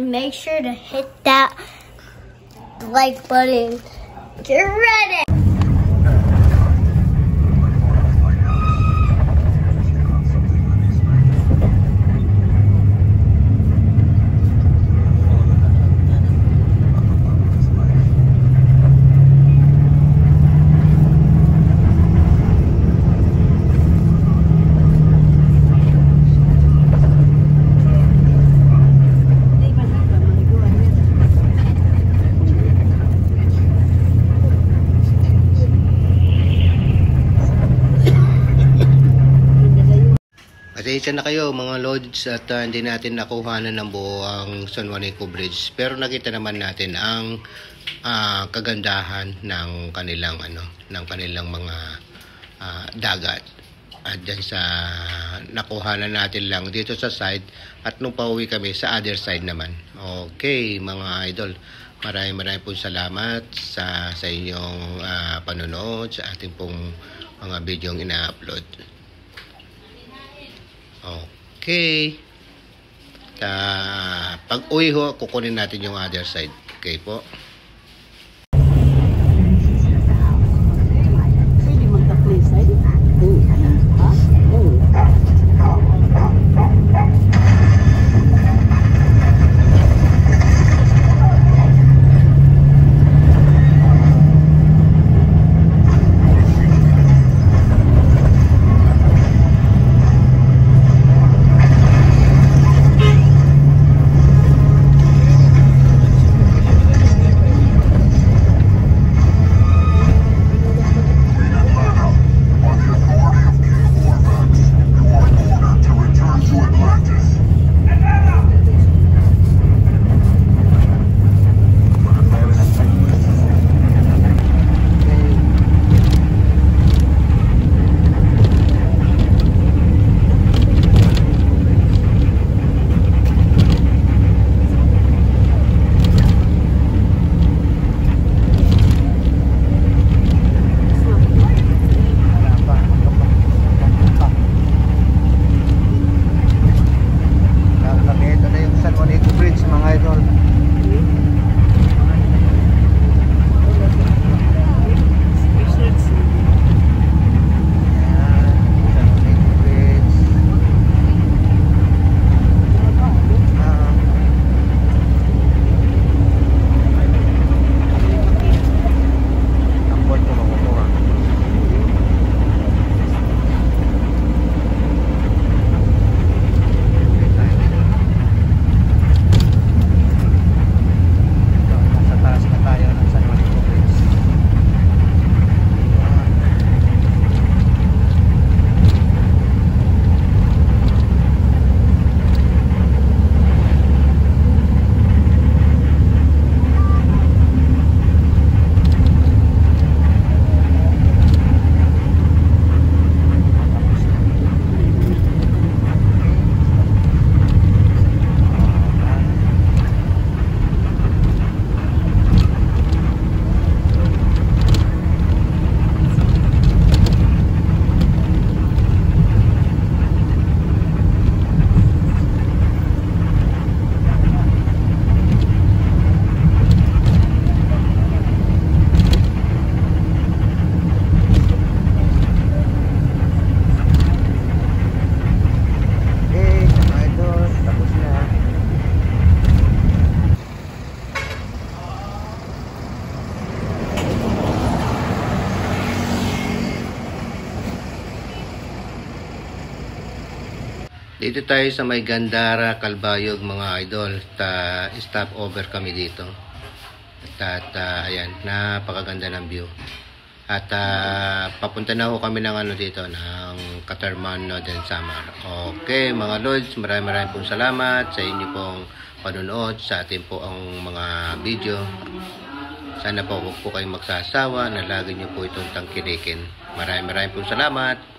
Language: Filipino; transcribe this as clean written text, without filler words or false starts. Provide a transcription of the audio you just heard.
make sure to hit that like button. Get ready! Pasensya na kayo mga lods at hindi natin nakuhanan ng buo ang San Juanico Bridge, pero nakita naman natin ang kagandahan ng kanilang mga dagat. At dyan sa nakuhanan natin lang dito sa side, at nung pauwi kami sa other side naman. Okay mga idol, maraming po salamat sa inyong panonood sa ating pong mga video yung ina-upload. Okay. Pag uwi ho, kukunin natin yung other side. Okay po. Dito tayo sa may Gandara, Calbayog mga idol. Stop over kami dito. At ayan, napakaganda ng view. At papunta na ho kami ng dito, ng Catarman, Northern Samar. Okay mga lods, maraming pong salamat sa inyo pong panonood sa ating po ang mga video. Sana po huwag po kayong magsasawa na lagi nyo po itong tangkilikin. Maraming pong salamat.